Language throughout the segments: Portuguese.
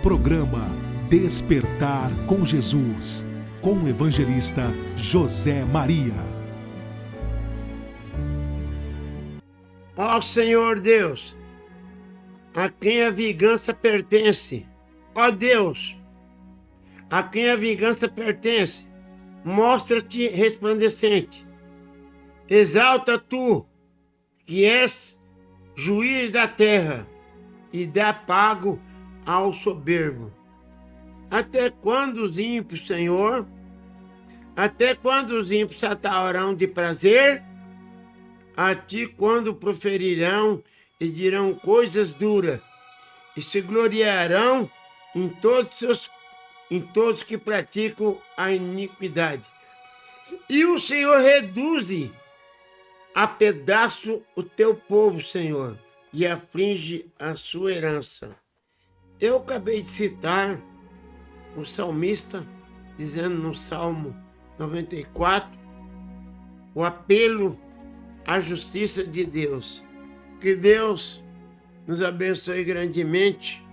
Programa Despertar com Jesus, com o evangelista José Maria. Ó Senhor Deus, a quem a vingança pertence, ó Deus, a quem a vingança pertence, mostra-te resplandecente. Exalta tu, que és juiz da terra, e dá pago ao soberbo. Até quando os ímpios, Senhor? Até quando os ímpios satarão de prazer? A ti quando proferirão e dirão coisas duras, e se gloriarão em todos que praticam a iniquidade. E o Senhor reduz a pedaço o teu povo, Senhor, e aflige a sua herança. Eu acabei de citar o salmista, dizendo no Salmo 94, o apelo à justiça de Deus. Que Deus nos abençoe grandemente.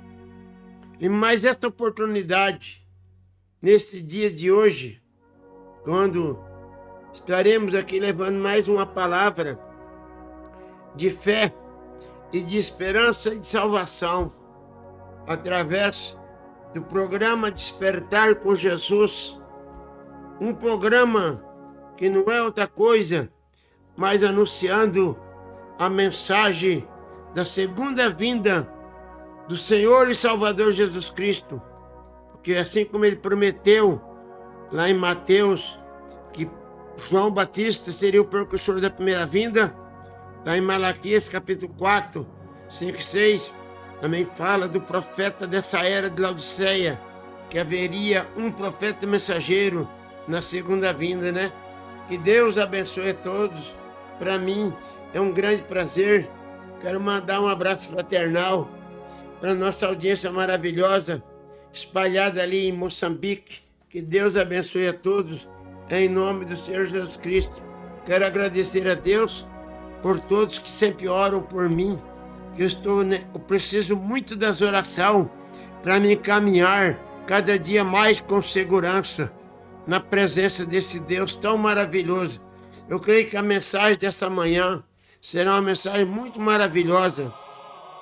E mais esta oportunidade, nesse dia de hoje, quando estaremos aqui levando mais uma palavra de fé e de esperança e de salvação, através do programa Despertar com Jesus, um programa que não é outra coisa, mas anunciando a mensagem da segunda vinda do Senhor e Salvador Jesus Cristo, porque assim como ele prometeu lá em Mateus que João Batista seria o precursor da primeira vinda, lá em Malaquias capítulo 4, 5 e 6, também fala do profeta dessa era de Laodiceia, que haveria um profeta mensageiro na segunda vinda, né? Que Deus abençoe a todos. Para mim é um grande prazer. Quero mandar um abraço fraternal para nossa audiência maravilhosa, espalhada ali em Moçambique. Que Deus abençoe a todos, em nome do Senhor Jesus Cristo. Quero agradecer a Deus por todos que sempre oram por mim. Eu preciso muito das orações para me encaminhar cada dia mais com segurança na presença desse Deus tão maravilhoso. Eu creio que a mensagem dessa manhã será uma mensagem muito maravilhosa,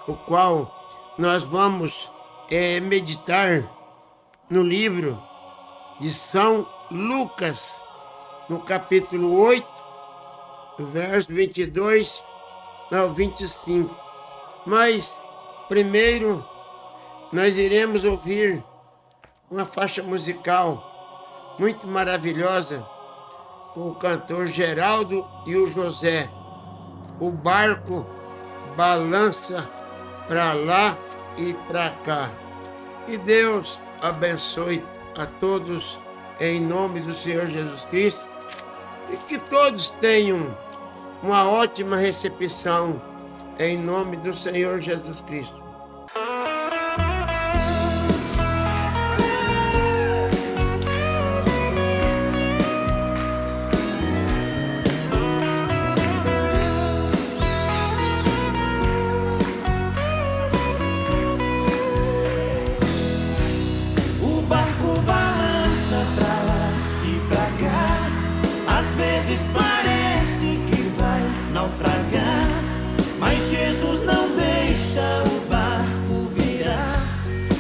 o qual nós vamos meditar no livro de São Lucas, no capítulo 8, do verso 22 ao 25. Mas, primeiro, nós iremos ouvir uma faixa musical muito maravilhosa com o cantor Geraldo e o José. O barco balança para lá e para cá. Que Deus abençoe a todos em nome do Senhor Jesus Cristo e que todos tenham uma ótima recepção em nome do Senhor Jesus Cristo. O barco balança pra lá e pra cá, às vezes parece que vai naufragar, mas Jesus não deixa o barco virar,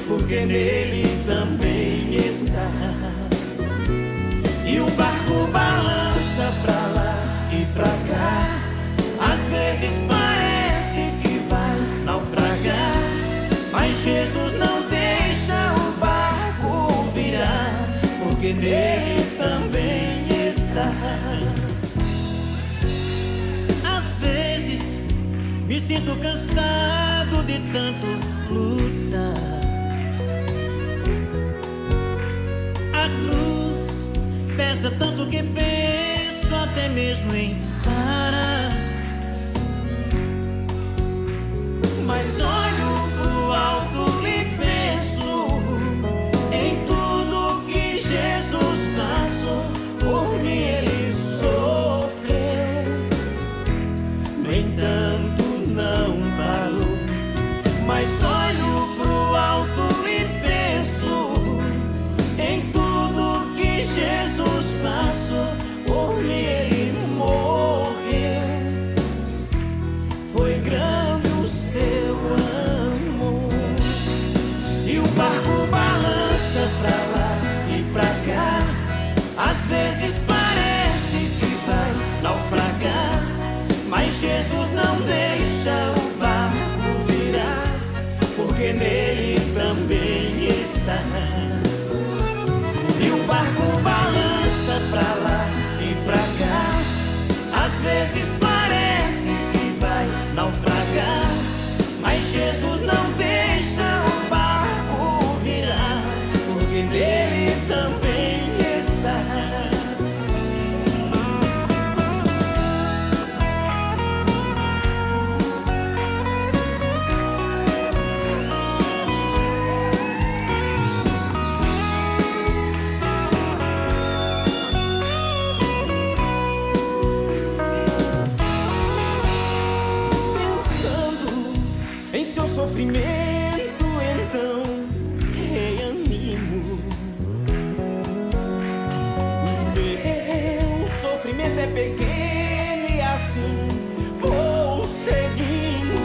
porque nele também está. E o barco balança pra lá e pra cá, às vezes parece que vai naufragar, mas Jesus não deixa o barco virar, porque nele também está. Me sinto cansado de tanto lutar. A cruz pesa tanto que penso até mesmo em parar. Mas olho pro alto e penso em tudo que Jesus passou por mim. Ele sofreu, no entanto não parou. Mas olho pro alto e penso sofrimento, então reanimo. Meu sofrimento é pequeno e assim vou seguindo.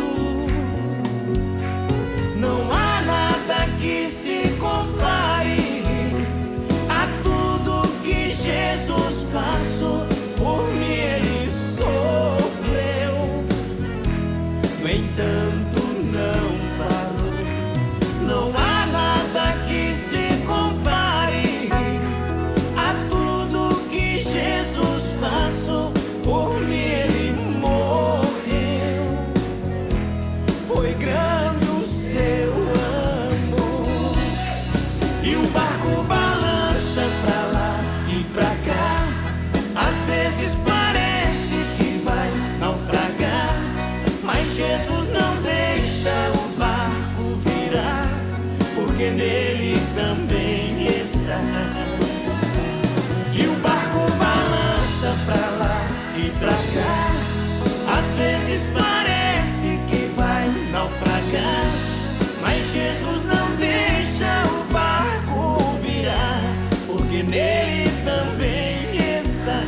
Não há nada que se compare a tudo que Jesus passou por mim. Ele sofreu, no entanto não parou. Não há nada que se compare a tudo que Jesus passou por mim. Ele morreu, foi grande o seu amor. E o barco balança pra lá e pra cá, às vezes parece que vai naufragar, mas Jesus não deixa o barco virar, porque nele também está. E o barco balança pra lá e pra cá, às vezes parece que vai naufragar, mas Jesus não deixa o barco virar, porque nele também está.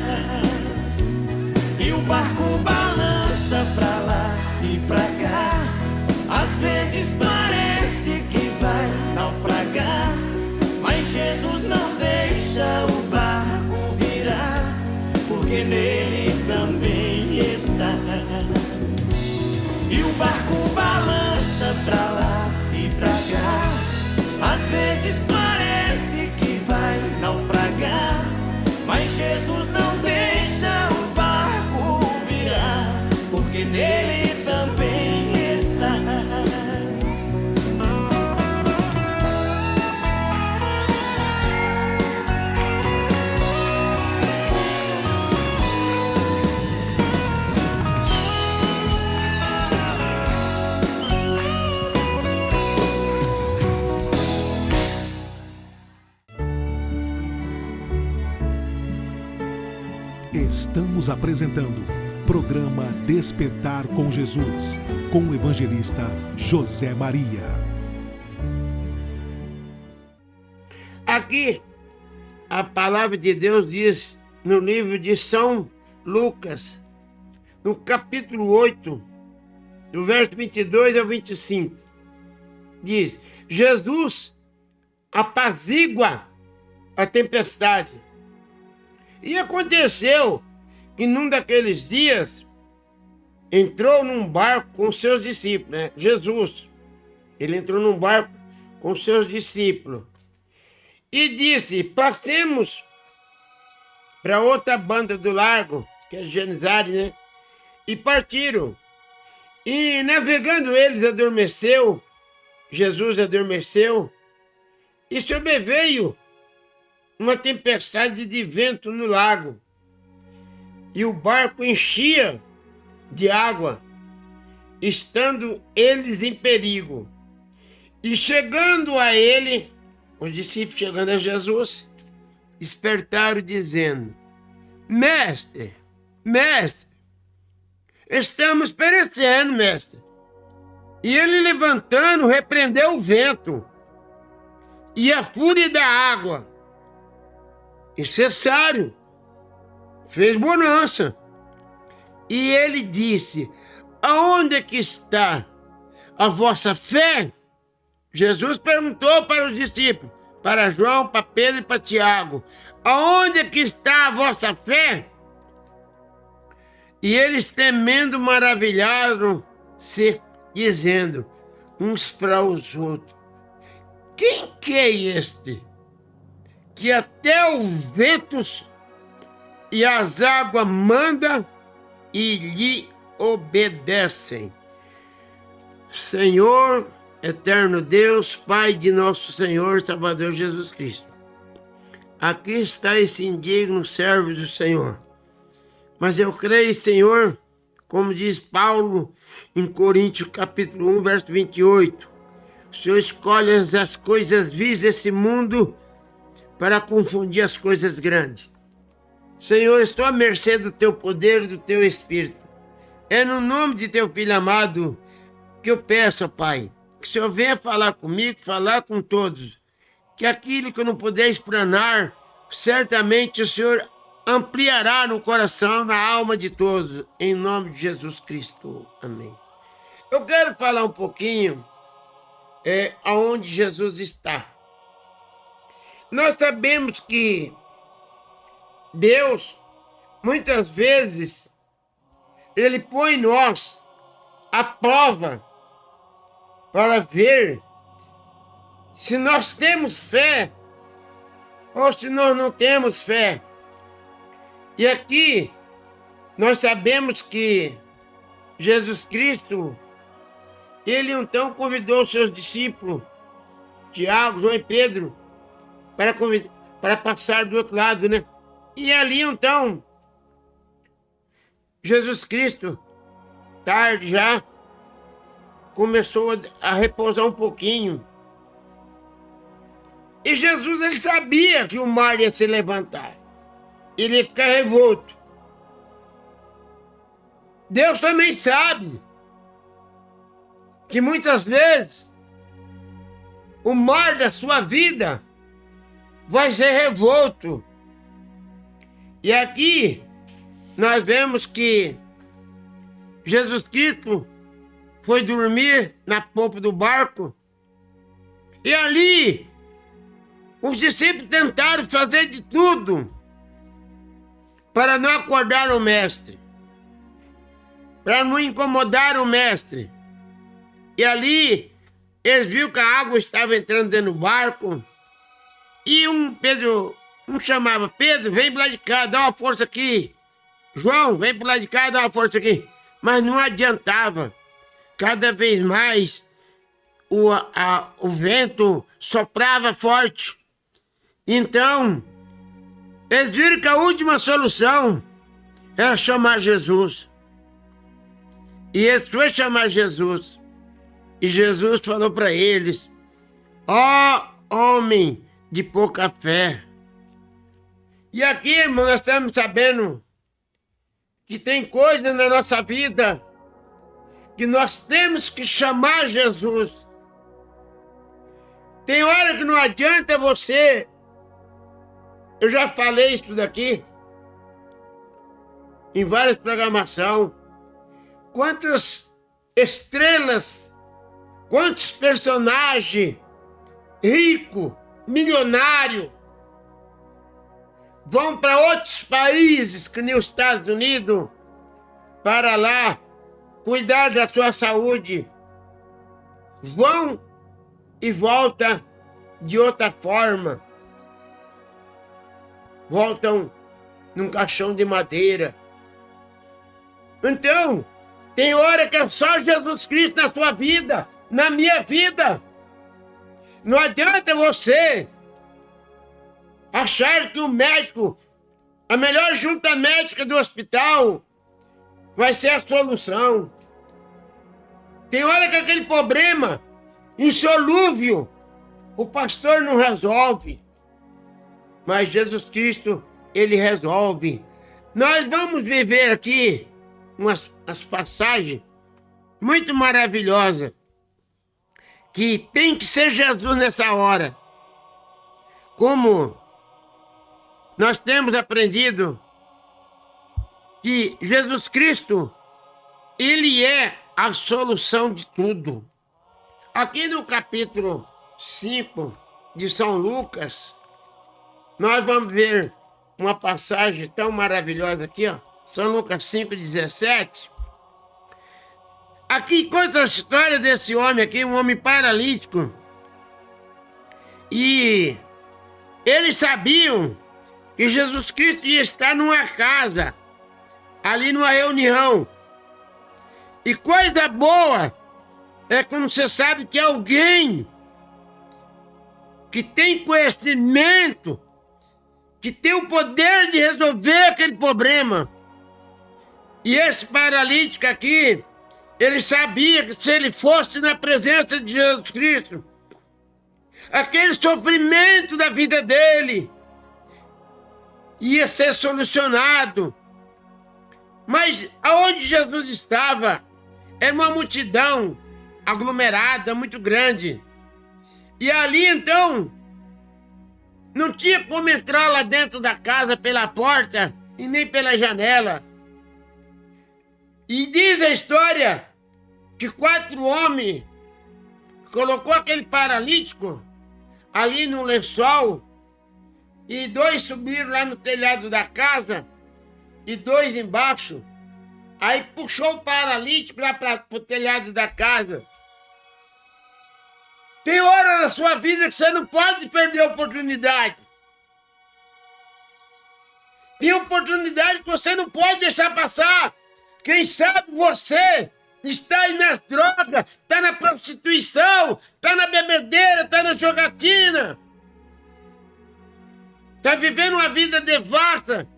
E o barco balança pra lá e pra cá, às vezes parece que vai naufragar, mas Jesus não deixa o barco virar, porque nele também está. E o barco balança pra lá e pra cá, às vezes parece que vai naufragar, mas Jesus não deixa o barco virar, porque nele também está. Estamos apresentando programa Despertar com Jesus, com o evangelista José Maria. Aqui, a palavra de Deus diz no livro de São Lucas, no capítulo 8, do verso 22 ao 25, diz: Jesus apazigua a tempestade. E aconteceu que num daqueles dias entrou num barco com seus discípulos, né? Jesus, ele entrou num barco com seus discípulos e disse: passemos para outra banda do largo, que é Genesare, né? E partiram. E navegando eles adormeceu, Jesus adormeceu, e sobreveio uma tempestade de vento no lago, e o barco enchia de água, estando eles em perigo. E chegando a ele, os discípulos chegando a Jesus, despertaram dizendo: Mestre, mestre, estamos perecendo, mestre. E ele, levantando, repreendeu o vento e a fúria da água, e cessaram, fez bonança. E ele disse: aonde é que está a vossa fé? Jesus perguntou para os discípulos, para João, para Pedro e para Tiago: aonde é que está a vossa fé? E eles, temendo, maravilharam-se, dizendo uns para os outros: quem que é este, que até os ventos e as águas manda e lhe obedecem? Senhor, eterno Deus, Pai de nosso Senhor Salvador Jesus Cristo, aqui está esse indigno servo do Senhor. Mas eu creio, Senhor, como diz Paulo em Coríntios capítulo 1, verso 28, o Senhor escolhe as coisas vis desse mundo para confundir as coisas grandes. Senhor, estou à mercê do teu poder e do teu Espírito. É no nome de teu Filho amado, que eu peço, Pai, que o Senhor venha falar comigo, falar com todos, que aquilo que eu não puder explanar, certamente o Senhor ampliará no coração, na alma de todos, em nome de Jesus Cristo. Amém. Eu quero falar um pouquinho aonde Jesus está. Nós sabemos que Deus, muitas vezes, Ele põe em nós a prova para ver se nós temos fé ou se nós não temos fé. E aqui nós sabemos que Jesus Cristo, Ele então convidou os seus discípulos, Tiago, João e Pedro, para passar do outro lado, né? E ali então, Jesus Cristo, tarde já, começou a repousar um pouquinho. E Jesus, ele sabia que o mar ia se levantar. Ele ia ficar revolto. Deus também sabe que muitas vezes o mar da sua vida vai ser revolto. E aqui nós vemos que Jesus Cristo foi dormir na popa do barco. E ali os discípulos tentaram fazer de tudo para não acordar o mestre, para não incomodar o mestre. E ali eles viram que a água estava entrando dentro do barco. E Pedro chamava: Pedro, vem para lá de cá, dá uma força aqui. João, vem para lá de cá, dá uma força aqui. Mas não adiantava. Cada vez mais o vento soprava forte. Então, eles viram que a última solução era chamar Jesus. E eles foram chamar Jesus. E Jesus falou para eles: ó homem de pouca fé. E aqui, irmão, nós estamos sabendo que tem coisas na nossa vida que nós temos que chamar Jesus. Tem hora que não adianta você. Eu já falei isso daqui em várias programações. Quantas estrelas, quantos personagens ricos, milionários, vão para outros países, que nem os Estados Unidos, para lá cuidar da sua saúde. Vão e voltam de outra forma. Voltam num caixão de madeira. Então, tem hora que é só Jesus Cristo na sua vida, na minha vida. Não adianta você achar que o médico, a melhor junta médica do hospital, vai ser a solução. Tem hora que aquele problema insolúvel, o pastor não resolve. Mas Jesus Cristo, Ele resolve. Nós vamos viver aqui umas passagens muito maravilhosas, que tem que ser Jesus nessa hora. Como nós temos aprendido que Jesus Cristo, Ele é a solução de tudo. Aqui no capítulo 5 de São Lucas, nós vamos ver uma passagem tão maravilhosa aqui, ó. São Lucas 5,17. Aqui conta a história desse homem aqui, um homem paralítico. E eles sabiam que Jesus Cristo ia estar numa casa, ali numa reunião. E coisa boa é quando você sabe que alguém que tem conhecimento, que tem o poder de resolver aquele problema. E esse paralítico aqui, ele sabia que se ele fosse na presença de Jesus Cristo, aquele sofrimento da vida dele ia ser solucionado. Mas aonde Jesus estava, era uma multidão. aglomerada, muito grande. E ali, então, não tinha como entrar lá dentro da casa pela porta e nem pela janela. E diz a história que 4 homens colocou aquele paralítico ali no lençol e 2 subiram lá no telhado da casa e 2 embaixo. Aí puxou o paralítico lá para o telhado da casa. Tem hora na sua vida que você não pode perder a oportunidade. Tem oportunidade que você não pode deixar passar. Quem sabe você está aí nas drogas, está na prostituição, está na bebedeira, está na jogatina. Está vivendo uma vida devassa.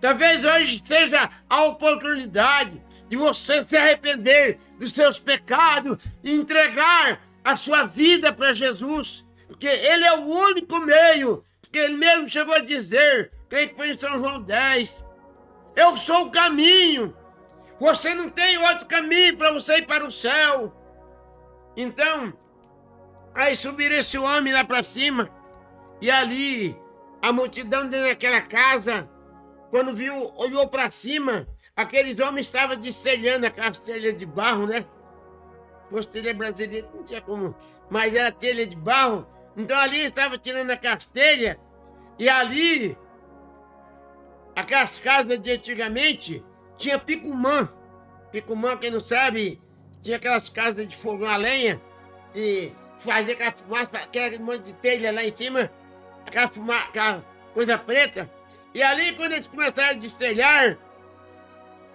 Talvez hoje seja a oportunidade de você se arrepender dos seus pecados e entregar a sua vida para Jesus. Porque Ele é o único meio. Porque Ele mesmo chegou a dizer, creio que foi em São João 10, eu sou o caminho. Você não tem outro caminho para você ir para o céu. Então, aí subiram esse homem lá para cima. E ali, a multidão dentro daquela casa, quando viu, olhou para cima, aqueles homens estavam destelhando aquelas telhas de barro, né? Se fosse telha brasileira, não tinha como. Mas era telha de barro. Então ali estava tirando aquelas telhas. E ali, aquelas casas de antigamente, tinha picumã. Picumã, quem não sabe, tinha aquelas casas de fogão a lenha e fazia aquela fumaça, aquele monte de telha lá em cima, aquela coisa preta. E ali, quando eles começaram a destelhar,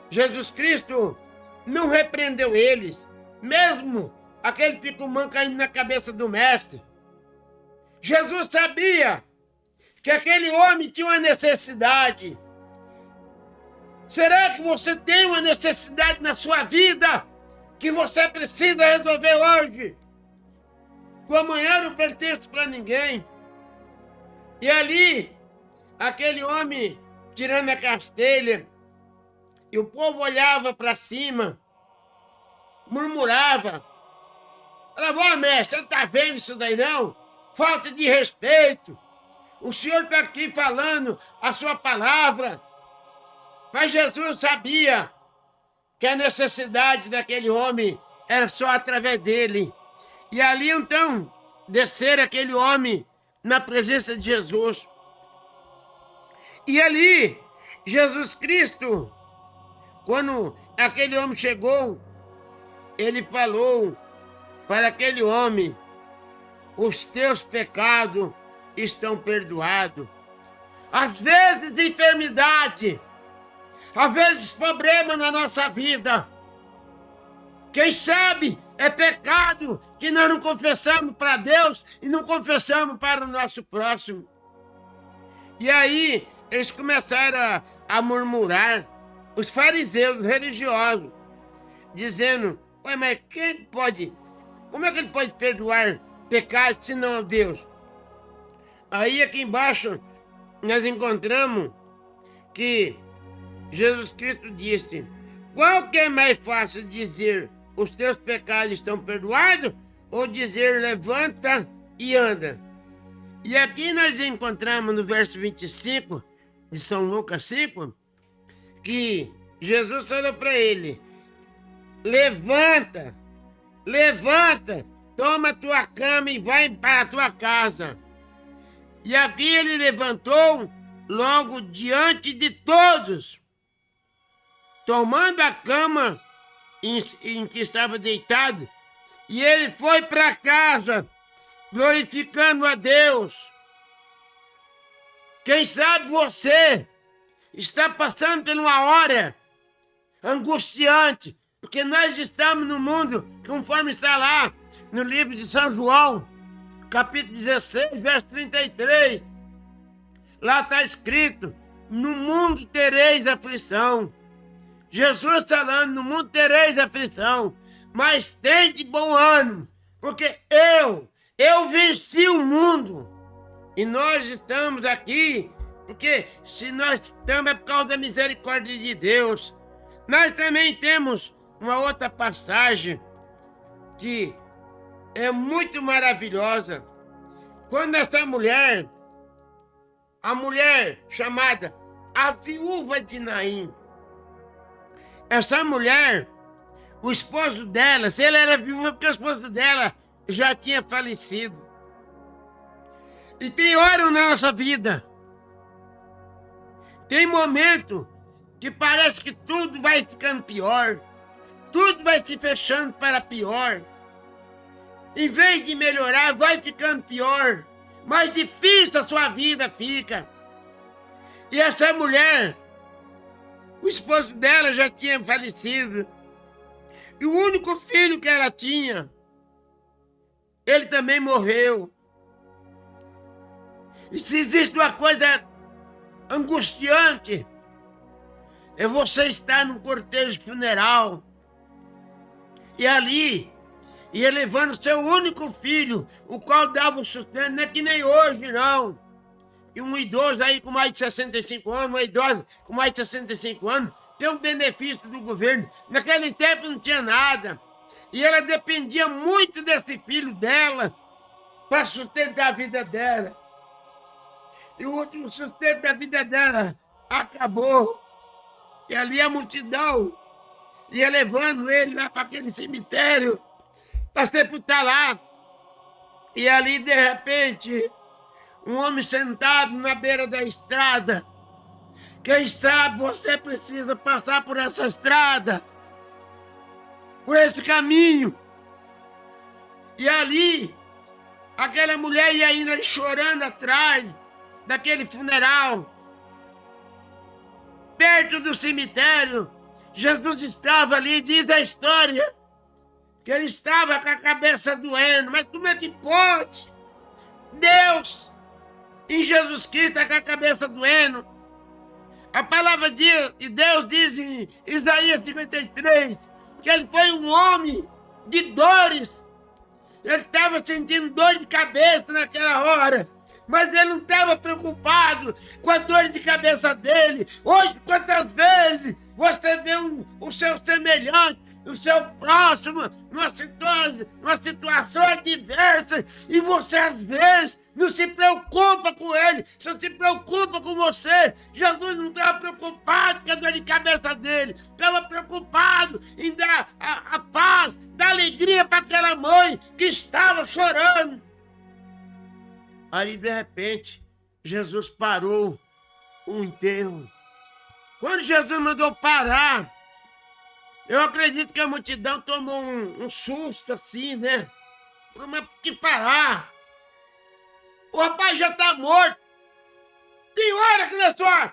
Jesus Cristo não repreendeu eles, mesmo aquele picumã caindo na cabeça do mestre. Jesus sabia que aquele homem tinha uma necessidade. Será que você tem uma necessidade na sua vida que você precisa resolver hoje? O amanhã não pertence para ninguém. E ali, aquele homem tirando a castelha, e o povo olhava para cima, murmurava. Falava, ó mestre, você não está vendo isso daí não? Falta de respeito. O senhor está aqui falando a sua palavra. Mas Jesus sabia que a necessidade daquele homem era só através dele. E ali então, descer aquele homem na presença de Jesus. E ali, Jesus Cristo, quando aquele homem chegou, ele falou para aquele homem, os teus pecados estão perdoados. Às vezes, enfermidade, às vezes, problema na nossa vida. Quem sabe é pecado que nós não confessamos para Deus e não confessamos para o nosso próximo. E aí, eles começaram a murmurar, os fariseus, os religiosos, dizendo, ué, mas quem pode, como é que ele pode perdoar pecados se não Deus? Aí aqui embaixo nós encontramos que Jesus Cristo disse, qual que é mais fácil dizer os teus pecados estão perdoados ou dizer levanta e anda? E aqui nós encontramos no verso 25 de São Lucas 5 que Jesus falou para ele, levanta, levanta, toma a tua cama e vai para a tua casa. E aqui ele levantou logo diante de todos, tomando a cama em que estava deitado, e ele foi para casa, glorificando a Deus. Quem sabe você está passando por uma hora angustiante, porque nós estamos no mundo, conforme está lá no livro de São João, capítulo 16, verso 33. Lá está escrito, no mundo tereis aflição. Jesus falando, no mundo tereis aflição, mas tem de bom ânimo, porque eu venci o mundo. E nós estamos aqui, porque se nós estamos é por causa da misericórdia de Deus. Nós também temos uma outra passagem, que é muito maravilhosa. Quando essa mulher, a mulher chamada a viúva de Naim, essa mulher, o esposo dela, se ele era viúva porque o esposo dela já tinha falecido. E tem hora na nossa vida, tem momento que parece que tudo vai ficando pior, tudo vai se fechando para pior. Em vez de melhorar, vai ficando pior. Mais difícil a sua vida fica. E essa mulher, o esposo dela já tinha falecido. E o único filho que ela tinha, ele também morreu. E se existe uma coisa angustiante, é você estar num cortejo funeral e ali, e levando seu único filho, o qual dava o sustento, não é que nem hoje, não. E um idoso aí com mais de 65 anos, uma idosa com mais de 65 anos, tem um benefício do governo. Naquele tempo não tinha nada. E ela dependia muito desse filho dela para sustentar a vida dela. E o último sustento da vida dela acabou. E ali a multidão ia levando ele lá para aquele cemitério, para sepultar lá. E ali, de repente, um homem sentado na beira da estrada. Quem sabe você precisa passar por essa estrada, por esse caminho. E ali, aquela mulher ia indo chorando atrás daquele funeral. Perto do cemitério, Jesus estava ali, diz a história, que ele estava com a cabeça doendo. Mas como é que pode? Deus, em Jesus Cristo, está com a cabeça doendo. A palavra de Deus diz em Isaías 53, que ele foi um homem de dores. Ele estava sentindo dor de cabeça naquela hora. Mas ele não estava preocupado com a dor de cabeça dele. Hoje, quantas vezes você vê o seu semelhante, o seu próximo, numa situação adversa, e você, às vezes, não se preocupa com ele, só se preocupa com você. Jesus não estava preocupado com a dor de cabeça dele, estava preocupado em dar a paz, dar alegria para aquela mãe que estava chorando. Aí, de repente, Jesus parou o enterro. Quando Jesus mandou parar, eu acredito que a multidão tomou um susto assim, né? Mas por que parar? O rapaz já está morto. Tem hora que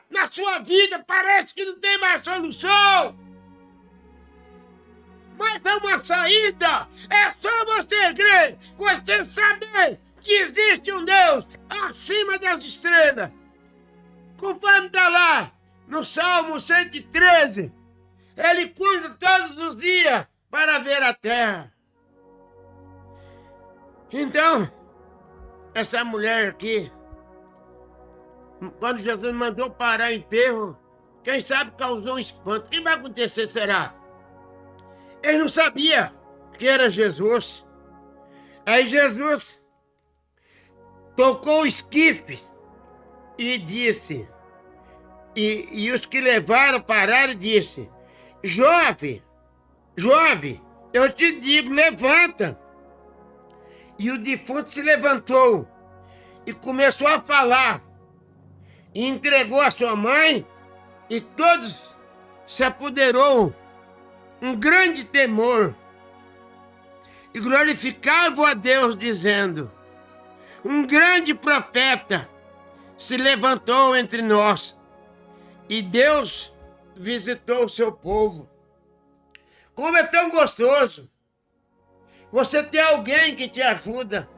na sua vida parece que não tem mais solução. Mas é uma saída. É só você crer, você saber que existe um Deus acima das estrelas. Conforme está lá no Salmo 113, ele cuida todos os dias para ver a terra. Então, essa mulher aqui, quando Jesus mandou parar o enterro, quem sabe causou um espanto. O que vai acontecer, será? Ele não sabia que era Jesus. Aí Jesus tocou o esquife e disse, e os que levaram pararam e disse, jovem, eu te digo, levanta. E o defunto se levantou e começou a falar, e entregou a sua mãe, e todos se apoderou um grande temor, e glorificavam a Deus, dizendo, um grande profeta se levantou entre nós, e Deus visitou o seu povo. Como é tão gostoso você ter alguém que te ajuda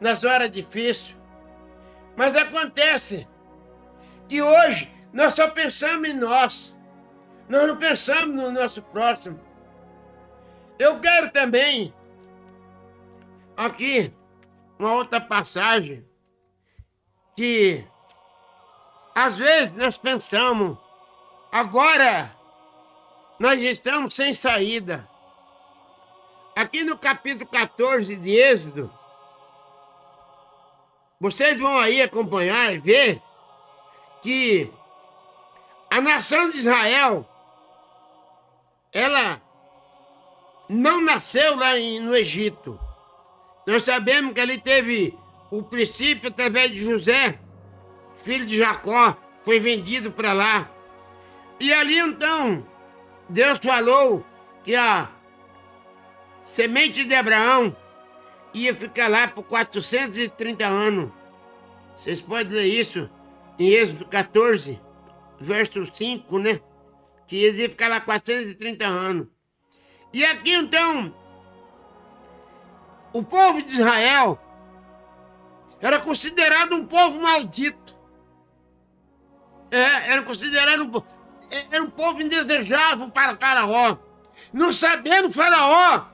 nas horas difíceis. Mas acontece que hoje nós só pensamos em nós. Nós não pensamos no nosso próximo. Eu quero também aqui uma outra passagem que às vezes nós pensamos, agora nós estamos sem saída. aqui no capítulo 14 de Êxodo, vocês vão aí acompanhar e ver que a nação de Israel, ela não nasceu lá no Egito. Nós sabemos que ali teve o princípio através de José, filho de Jacó, foi vendido para lá. E ali então, Deus falou que a semente de Abraão ia ficar lá por 430 anos. Vocês podem ler isso em Êxodo 14, verso 5, né? Que eles iam ficar lá 430 anos. E aqui então, o povo de Israel era considerado um povo maldito. Era considerado era um povo indesejável para Faraó. Não sabendo Faraó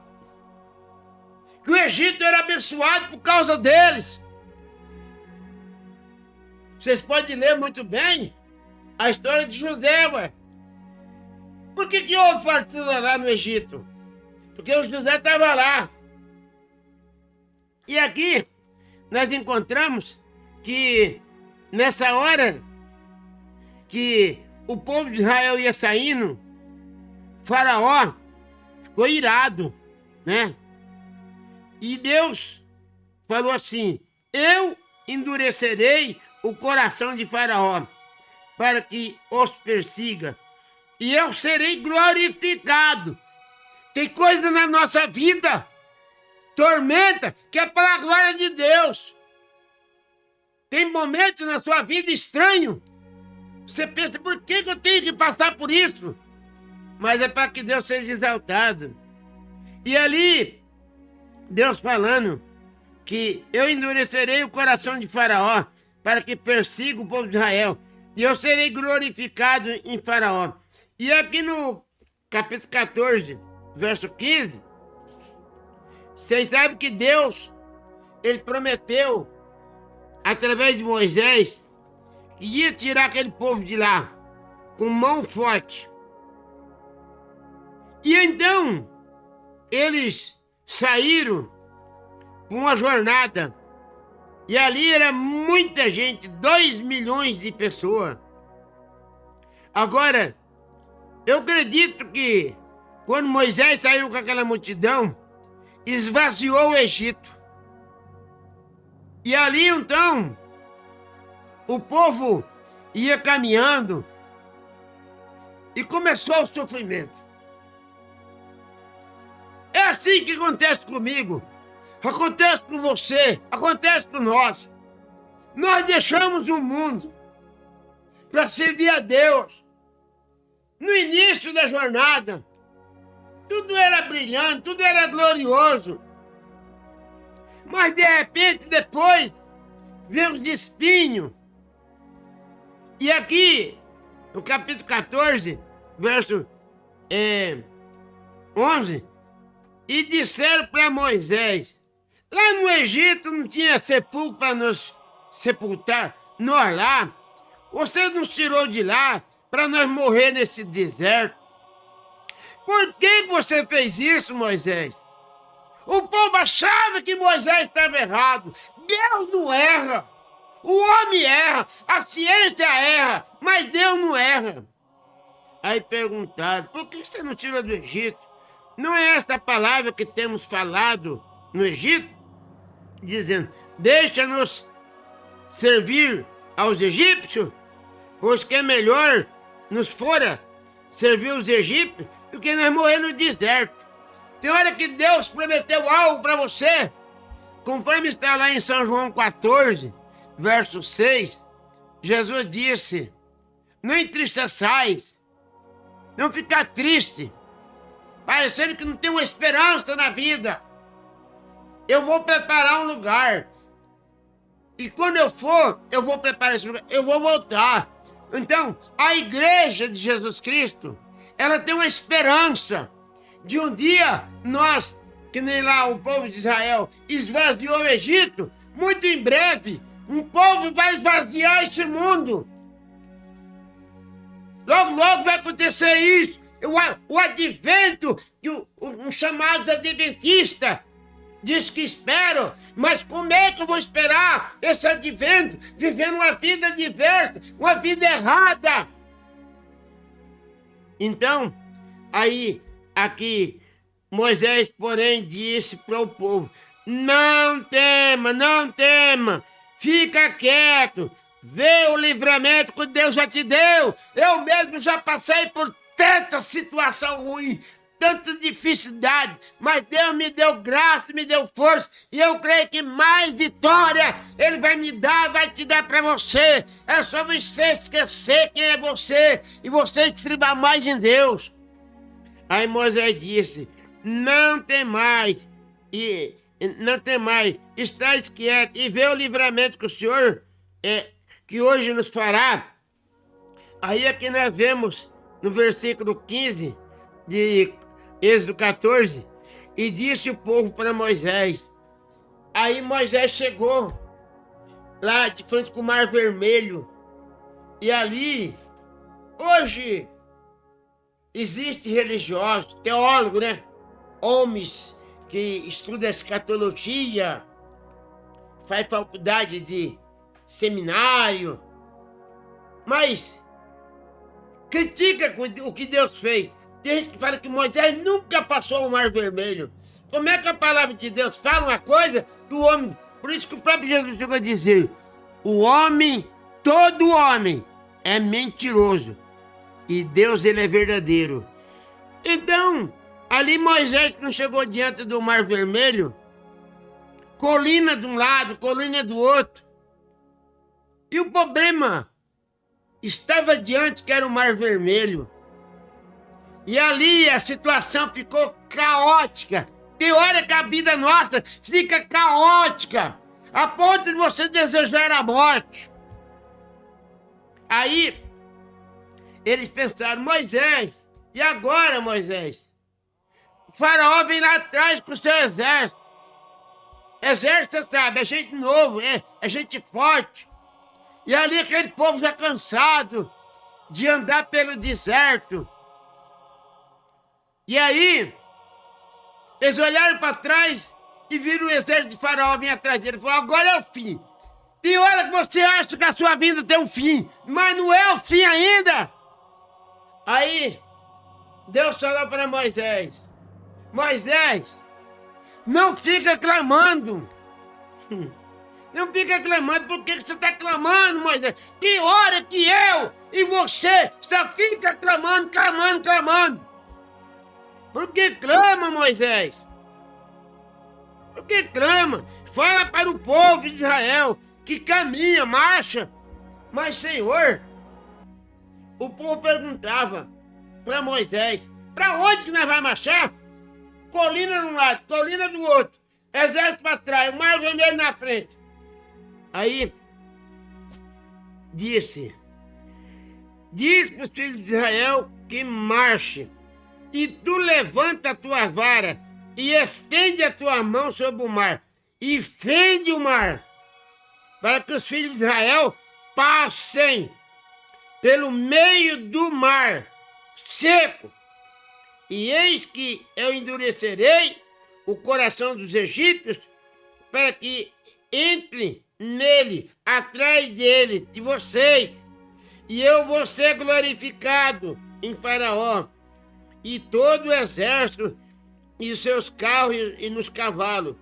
que o Egito era abençoado por causa deles. Vocês podem ler muito bem a história de José, ué. Por que houve fartura lá no Egito? Porque o José estava lá. E aqui nós encontramos que nessa hora que o povo de Israel ia saindo, Faraó ficou irado, né? E Deus falou assim: eu endurecerei o coração de Faraó para que os persiga, e eu serei glorificado. Tem coisa na nossa vida, tormenta, que é para a glória de Deus. Tem momentos na sua vida estranhos. Você pensa, por que eu tenho que passar por isso? Mas é para que Deus seja exaltado. E ali, Deus falando que eu endurecerei o coração de Faraó para que persiga o povo de Israel. E eu serei glorificado em Faraó. E aqui no capítulo 14, verso 15, vocês sabem que Deus, ele prometeu, através de Moisés, que ia tirar aquele povo de lá com mão forte. E então, eles saíram para uma jornada. E ali era muita gente, 2 milhões de pessoas. Agora, eu acredito que quando Moisés saiu com aquela multidão, esvaziou o Egito. E ali então, o povo ia caminhando e começou o sofrimento. É assim que acontece comigo, acontece com você, acontece com nós. Nós deixamos o mundo para servir a Deus. No início da jornada, tudo era brilhante, tudo era glorioso. Mas de repente, depois, vem os espinhos. E aqui, no capítulo 14, verso 11, e disseram para Moisés: lá no Egito não tinha sepulcro para nos sepultar, nós lá. Você nos tirou de lá para nós morrer nesse deserto. Por que você fez isso, Moisés? O povo achava que Moisés estava errado. Deus não erra. O homem erra, a ciência erra, mas Deus não erra. Aí perguntaram: por que você não tirou do Egito? Não é esta palavra que temos falado no Egito? Dizendo: deixa-nos servir aos egípcios, pois que é melhor nos fora servir os egípcios do que nós morrer no deserto. Tem hora que Deus prometeu algo para você, conforme está lá em São João 14, verso 6, Jesus disse: não entristeçais, não ficar triste, parecendo que não tem uma esperança na vida. Eu vou preparar um lugar. E quando eu for, eu vou preparar esse lugar, eu vou voltar. Então, a igreja de Jesus Cristo, ela tem uma esperança de um dia nós, que nem lá o povo de Israel esvaziou o Egito, muito em breve, um povo vai esvaziar esse mundo. Logo, logo vai acontecer isso. o advento, os chamados adventistas, diz que esperam, mas como é que eu vou esperar esse advento vivendo uma vida diversa, uma vida errada? Então, aí, aqui, Moisés, porém, disse para o povo: não tema, não tema, fica quieto, vê o livramento que Deus já te deu. Eu mesmo já passei por tanta situação ruim, tanta dificuldade, mas Deus me deu graça, me deu força, e eu creio que mais vitória Ele vai me dar, vai te dar para você. É só você esquecer quem é você e você estribar mais em Deus. Aí Moisés disse: não temais, não temais, estáis quietos e vê o livramento que o Senhor que hoje nos fará. Aí aqui nós vemos no versículo 15 de Êxodo 14, e disse o povo para Moisés. Aí Moisés chegou lá de frente com o Mar Vermelho, e ali, hoje, existe religiosos, teólogos, né? Homens que estudam escatologia, faz faculdade de seminário, mas critica o que Deus fez. Tem gente que fala que Moisés nunca passou o Mar Vermelho. Como é que a palavra de Deus fala uma coisa do homem? Por isso que o próprio Jesus chegou a dizer: o homem, todo homem, é mentiroso, e Deus, ele é verdadeiro. Então, ali Moisés não chegou diante do Mar Vermelho, colina de um lado, colina do outro, e o problema estava diante, que era o Mar Vermelho. E ali a situação ficou caótica. Tem hora que a vida nossa fica caótica, a ponto de você desejar a morte. Aí, eles pensaram: Moisés, e agora, Moisés? O faraó vem lá atrás com o seu exército. Exército, sabe, é gente novo, é gente forte. E ali aquele povo já cansado de andar pelo deserto. E aí, eles olharam para trás e viram o exército de Faraó vir atrás dele. Falaram: agora é o fim. Tem hora que você acha que a sua vida tem um fim, mas não é o fim ainda. Aí, Deus falou para Moisés: Moisés, não fica clamando. Não fica clamando. Por que você está clamando, Moisés? Que hora que eu e você só fica clamando, clamando, clamando? Por que clama, Moisés? Por que clama? Fala para o povo de Israel que caminha, marcha. Mas, Senhor, o povo perguntava para Moisés: para onde que nós vamos marchar? Colina de um lado, colina do outro, exército para trás, o Mar Vermelho na frente. Aí, diz para os filhos de Israel que marche. E tu levanta a tua vara e estende a tua mão sobre o mar e fende o mar, para que os filhos de Israel passem pelo meio do mar seco. E eis que eu endurecerei o coração dos egípcios, para que entre nele, atrás deles, de vocês, e eu vou ser glorificado em Faraó e todo o exército, e os seus carros e nos cavalos.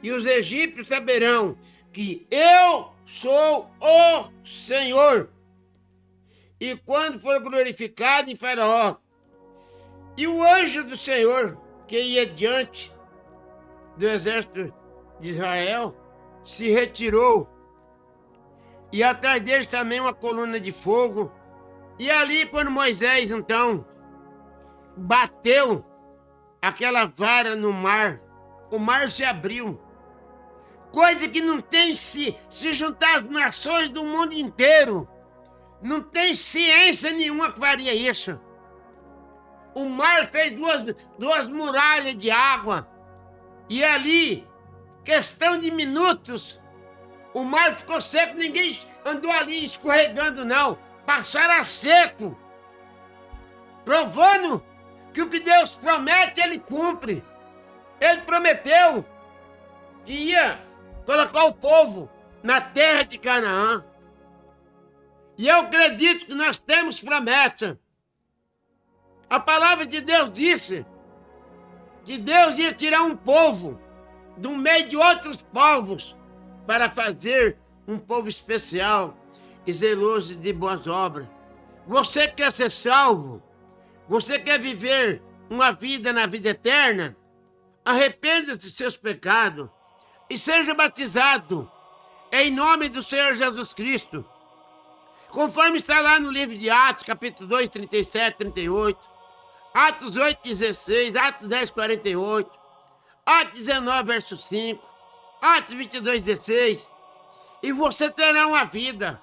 E os egípcios saberão que eu sou o Senhor. E quando for glorificado em Faraó, e o anjo do Senhor, que ia diante do exército de Israel, se retirou. E atrás deles também uma coluna de fogo. E ali, quando Moisés, então, bateu aquela vara no mar, o mar se abriu. Coisa que não tem se juntar as nações do mundo inteiro. Não tem ciência nenhuma que faria isso. O mar fez duas muralhas de água. E ali, questão de minutos, o mar ficou seco. Ninguém andou ali escorregando, não. Passaram a seco. Provando que o que Deus promete, Ele cumpre. Ele prometeu que ia colocar o povo na terra de Canaã. E eu acredito que nós temos promessa. A palavra de Deus disse que Deus ia tirar um povo do meio de outros povos para fazer um povo especial e zeloso de boas obras. Você quer ser salvo? Você quer viver uma vida na vida eterna? Arrependa-se dos seus pecados e seja batizado em nome do Senhor Jesus Cristo. Conforme está lá no livro de Atos, capítulo 2, 37, 38, Atos 8, 16, Atos 10, 48, Atos 19, verso 5, Atos 22, 16. E você terá uma vida,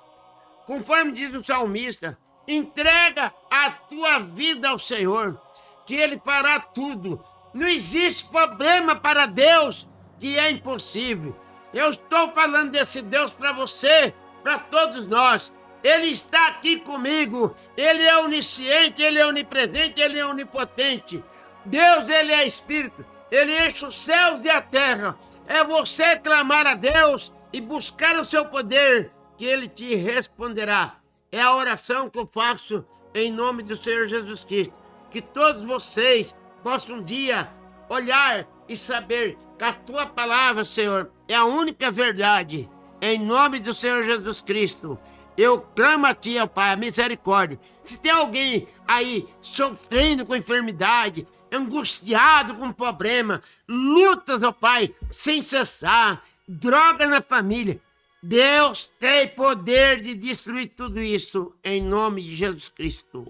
conforme diz o salmista, entrega a tua vida ao Senhor, que Ele fará tudo. Não existe problema para Deus que é impossível. Eu estou falando desse Deus para você, para todos nós. Ele está aqui comigo. Ele é onisciente, Ele é onipresente, Ele é onipotente. Deus, Ele é Espírito. Ele enche os céus e a terra. É você clamar a Deus e buscar o seu poder, que Ele te responderá. É a oração que eu faço em nome do Senhor Jesus Cristo. Que todos vocês possam um dia olhar e saber que a tua palavra, Senhor, é a única verdade. Em nome do Senhor Jesus Cristo, eu clamo a ti, ó Pai, a misericórdia. Se tem alguém aí sofrendo com enfermidade, angustiado com problema, lutas, ó Pai, sem cessar, droga na família, Deus tem poder de destruir tudo isso em nome de Jesus Cristo.